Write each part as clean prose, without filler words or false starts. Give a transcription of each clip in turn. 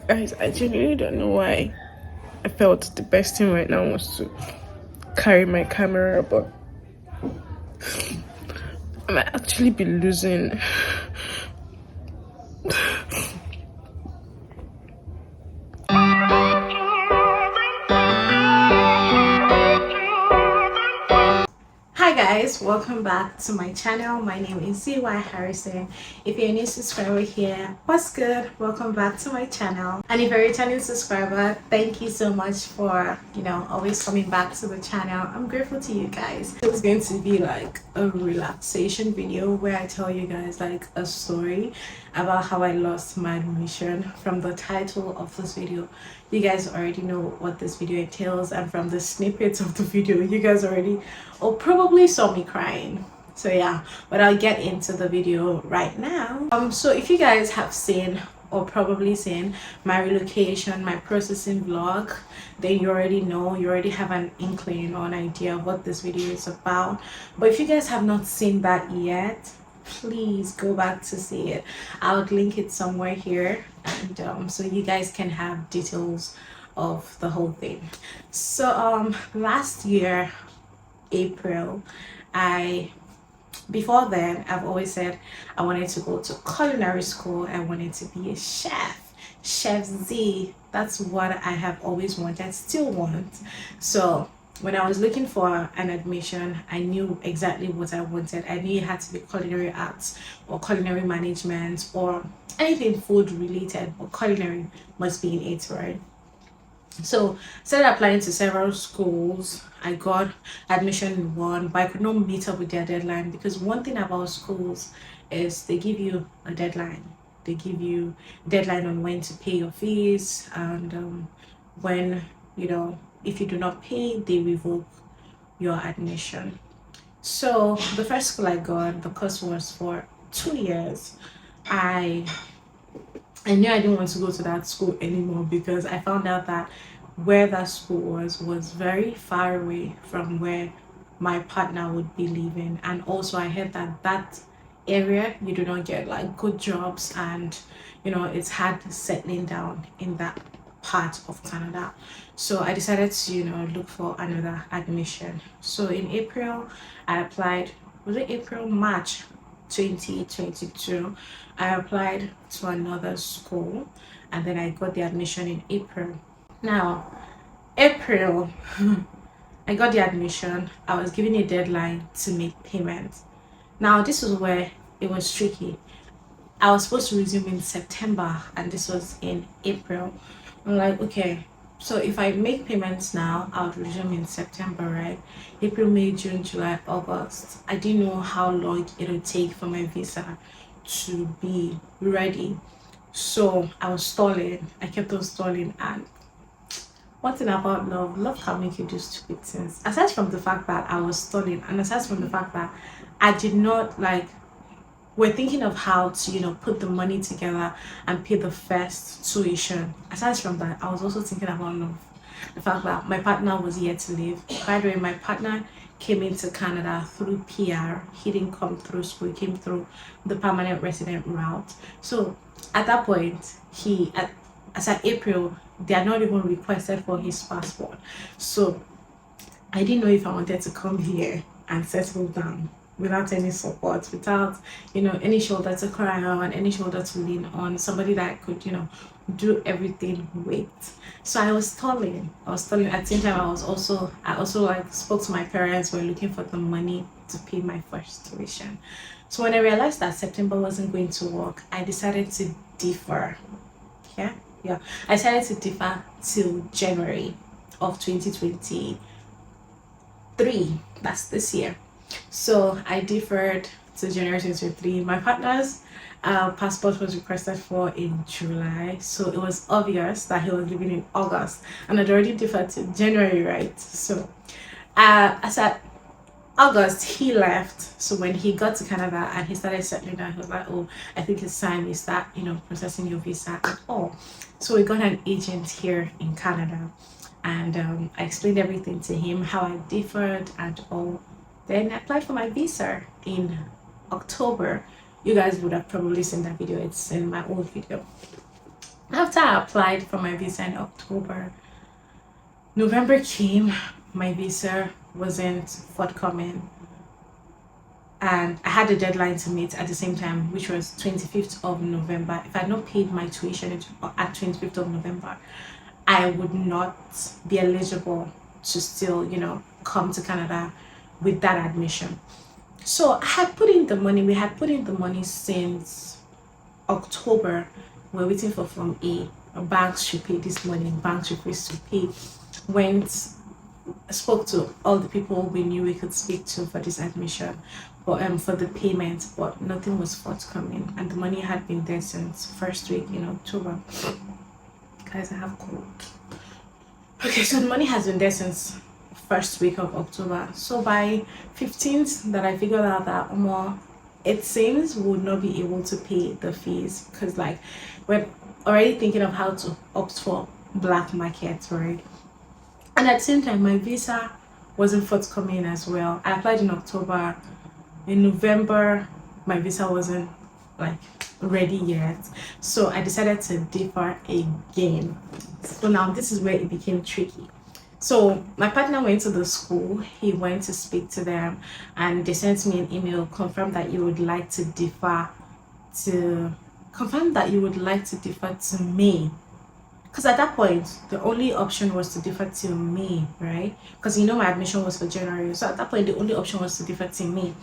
Guys, I genuinely don't know why I felt the best thing right now was to carry my camera, but I might actually be losing. Hi guys, welcome back to my channel. My name is ZY Harrison. If you're a new subscriber here, what's good? Welcome back to my channel. And if you're a returning subscriber, thank you so much for always coming back to the channel. I'm grateful to you guys. It's going to be like a relaxation video where I tell you guys like a story about how I lost my admission. From the title of this video, you guys already know what this video entails, and from the snippets of the video you guys already or probably saw me crying. So yeah, but I'll get into the video right now. So if you guys have seen or probably seen my relocation, my processing vlog, then you already know, you already have an inkling or an idea of what this video is about. But if you guys have not seen that yet, please go back to see it. I'll link it somewhere here, and so you guys can have details of the whole thing. So last year April, before then I've always said I wanted to go to culinary school. I wanted to be a chef Z. That's what I have always wanted, still want. So when I was looking for an admission, I knew exactly what I wanted. I knew it had to be culinary arts or culinary management or anything food related, but culinary must be in it, right? So started applying to several schools. I got admission in one, but I could not meet up with their deadline, because one thing about schools is they give you a deadline. They give you a deadline on when to pay your fees, and when if you do not pay, they revoke your admission. So the first school I got, the course was for 2 years. I knew I didn't want to go to that school anymore, because I found out that where that school was very far away from where my partner would be living. And also I heard that that area, you do not get like good jobs, and it's hard settling down in that part of Canada. So I decided to look for another admission. So in April I applied. Was it March 2022? I applied to another school, and then I got the admission in April. Now, April, I got the admission. I was given a deadline to make payment. Now, this is where it was tricky. I was supposed to resume in September, and this was in April. I'm like, okay, so if I make payments now, I'll resume in September, right? April, May, June, July, August. I didn't know how long it would take for my visa to be ready. So I was stalling. I kept on stalling. And one thing about love can make you do stupid things. Aside from the fact that I was stalling, and aside from the fact that I did not we're thinking of how to put the money together and pay the first tuition. Aside from that, I was also thinking about love. The fact that my partner was yet to leave. By the way, my partner came into Canada through PR. He didn't come through school. He came through the permanent resident route. So at that point, as at April, they are not even requested for his passport. So I didn't know if I wanted to come here and settle down without any support, without any shoulder to cry on, any shoulder to lean on, somebody that could do everything with. So I was stalling. At the same time, I also spoke to my parents. Were looking for the money to pay my first tuition. So when I realized that September wasn't going to work, I decided to defer. I decided to defer till January of 2023. That's this year. So I deferred to January 2023. My partner's passport was requested for in July, so it was obvious that he was leaving in August, and I'd already deferred to January, right? So as at August, he left. So when he got to Canada and he started settling down, he was like, oh, I think it's time you start processing your visa and all. So we got an agent here in Canada, and I explained everything to him, how I deferred and all. Then I applied for my visa in October. You guys would have probably seen that video. It's in my old video. After I applied for my visa in October, November came, my visa wasn't forthcoming, and I had a deadline to meet at the same time, which was 25th of November. If I had not paid my tuition at 25th of November, I would not be eligible to still, come to Canada with that admission. So I had put in the money. We had put in the money since October. We're waiting for Form A. Banks should pay this money. Banks refused to pay. Went, spoke to all the people we knew we could speak to for this admission, but for the payment, but nothing was forthcoming, and the money had been there since first week in October. Guys, I have cold. Okay, so the money has been there since first week of October. So by 15th, that I figured out that more, it seems we would not be able to pay the fees, because like we're already thinking of how to opt for black market, right? And at the same time, my visa wasn't forthcoming as well. I applied in October. In November, my visa wasn't like ready yet. So I decided to defer again. So now this is where it became tricky. So my partner went to the school, he went to speak to them, and they sent me an email, confirmed that you would like to defer to confirm that you would like to defer to May, because at that point the only option was to defer till May, right? Because my admission was for January, so at that point the only option was to defer till May.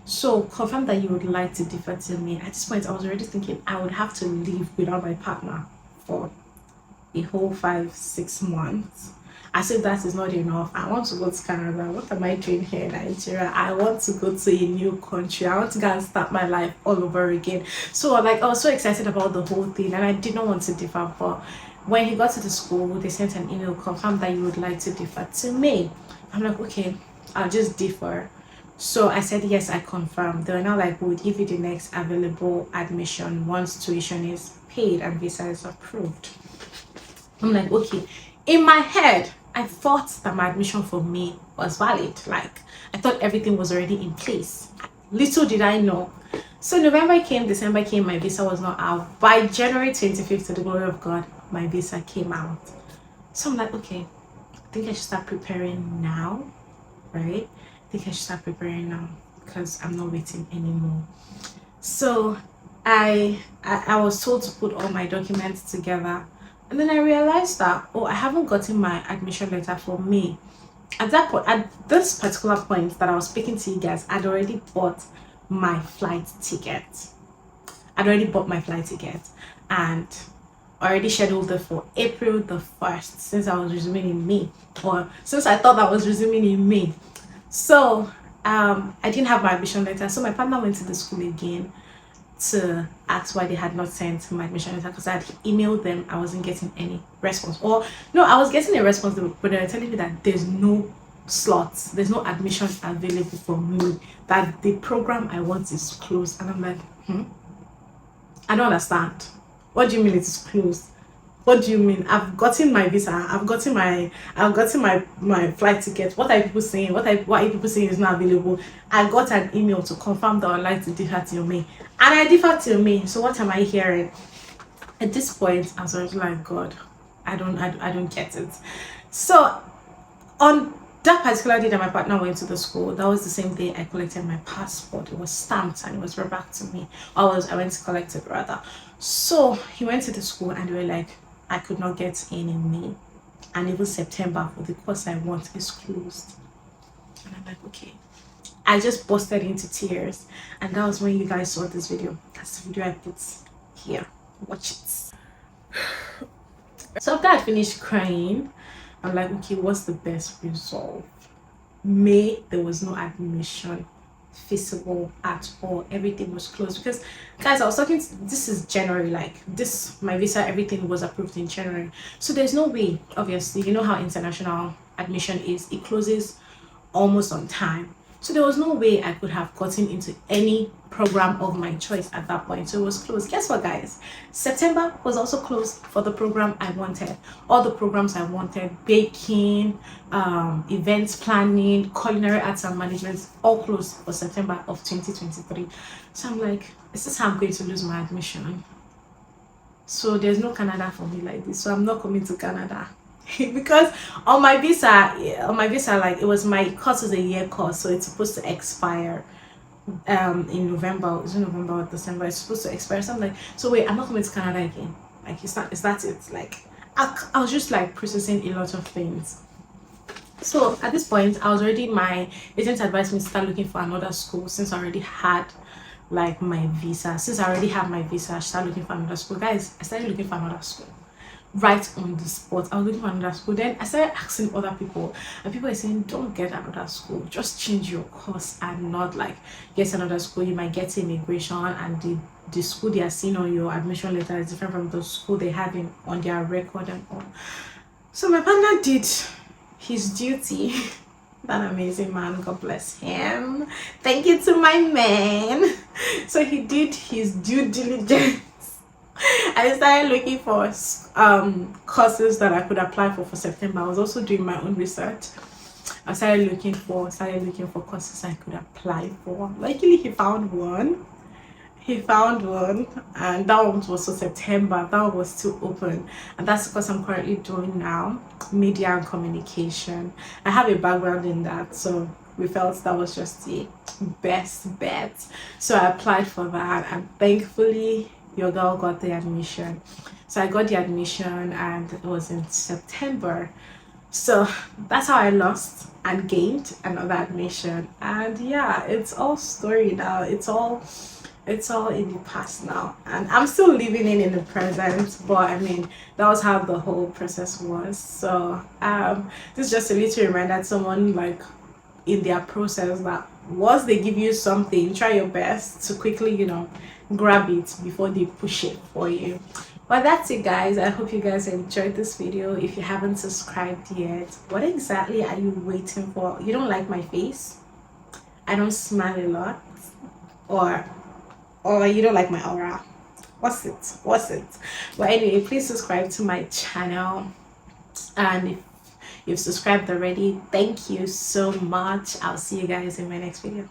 So confirm that you would like to defer till May. At this point I was already thinking I would have to leave without my partner for a whole 5 6 months. As if that is not enough, I want to go to Canada. What am I doing here in Nigeria? I want to go to a new country. I want to go and start my life all over again. So like I was so excited about the whole thing, and I did not want to defer. But when he got to the school, they sent an email, confirmed that you would like to defer to May. I'm like, okay, I'll just defer. So I said yes, I confirmed. They were now like, we'll give you the next available admission once tuition is paid and visa is approved. I'm like, okay. In my head, I thought that my admission for May was valid. Like, I thought everything was already in place. Little did I know. So November came, December came, my visa was not out. By January 25th, to the glory of God, my visa came out. So I'm like, okay, I think I should start preparing now, right? I think I should start preparing now because I'm not waiting anymore. So I was told to put all my documents together, and then I realized that, oh, I haven't gotten my admission letter for May. At that point, at this particular point that I was speaking to you guys, I'd already bought my flight ticket. And already scheduled it for April the 1st, since I was resuming in May, or since I thought I was resuming in May. So I didn't have my admission letter. So my partner went to the school again to ask why they had not sent my admission letter, because I had emailed them. I wasn't getting any response, or no, I was getting a response, but they were telling me that there's no slots, there's no admissions available for me, that the program I want is closed. And I'm like, I don't understand. What do you mean it's closed? What do you mean? I've gotten my visa. I've gotten my flight ticket. What are people saying? What are people saying is not available? I got an email to confirm that I would like to defer till May, and I deferred till May. So what am I hearing? At this point, I was like, God, I don't get it. So on that particular day that my partner went to the school, that was the same day I collected my passport. It was stamped and it was brought back to me. I went to collect it rather. So he went to the school and they were like, I could not get in May, and even September for the course I want is closed. And I'm like, okay. I just busted into tears, and that was when you guys saw this video. That's the video I put here. Watch it. So after I finished crying, I'm like, okay, what's the best resolve? May, there was no admission feasible at all. Everything was closed, because guys, I was talking this is January, like this, my visa, everything was approved in January. So there's no way, obviously, you know how international admission is, it closes almost on time. So there was no way I could have gotten into any program of my choice at that point. So it was closed. Guess what, guys? September was also closed for the program I wanted. All the programs I wanted, baking, events planning, culinary arts and management, all closed for September of 2023. So I'm like, is this how I'm going to lose my admission? So there's no Canada for me like this. So I'm not coming to Canada. Because on my visa, like, it was, my course is a year course, so it's supposed to expire in November. Is it November or December? It's supposed to expire. So I'm like, so wait, I'm not coming to Canada again. Like, it's not, is that it? Like, I was just like processing a lot of things. So at this point, I was already, my agent advised me to start looking for another school, since I already had like my visa. Since I already have my visa, I started looking for another school. Guys, I started looking for another school right on the spot. I was looking for another school. Then I started asking other people, and people are saying, don't get another school, just change your course and not like get another school. You might get immigration, and the school they are seeing on your admission letter is different from the school they have in on their record and all. So my partner did his duty. That amazing man, God bless him. Thank you to my man. So he did his due diligence. I started looking for courses that I could apply for September. I was also doing my own research. I started looking for courses I could apply for. Luckily, he found one. And that one was for September. That one was still open, and that's the course I'm currently doing now, media and communication. I have a background in that, so we felt that was just the best bet. So I applied for that, and thankfully your girl got the admission. So I got the admission, and it was in September. So that's how I lost and gained another admission. And yeah, it's all story now. It's all in the past now, and I'm still living in the present. But I mean, that was how the whole process was. So this is just a little reminder to someone like in their process, that once they give you something, try your best to quickly, grab it before they push it for you. But that's it, guys. I hope you guys enjoyed this video. If you haven't subscribed yet, what exactly are you waiting for? You don't like my face? I don't smile a lot? Or you don't like my aura? What's it? But anyway, please subscribe to my channel, and if you've subscribed already, thank you so much. I'll see you guys in my next video.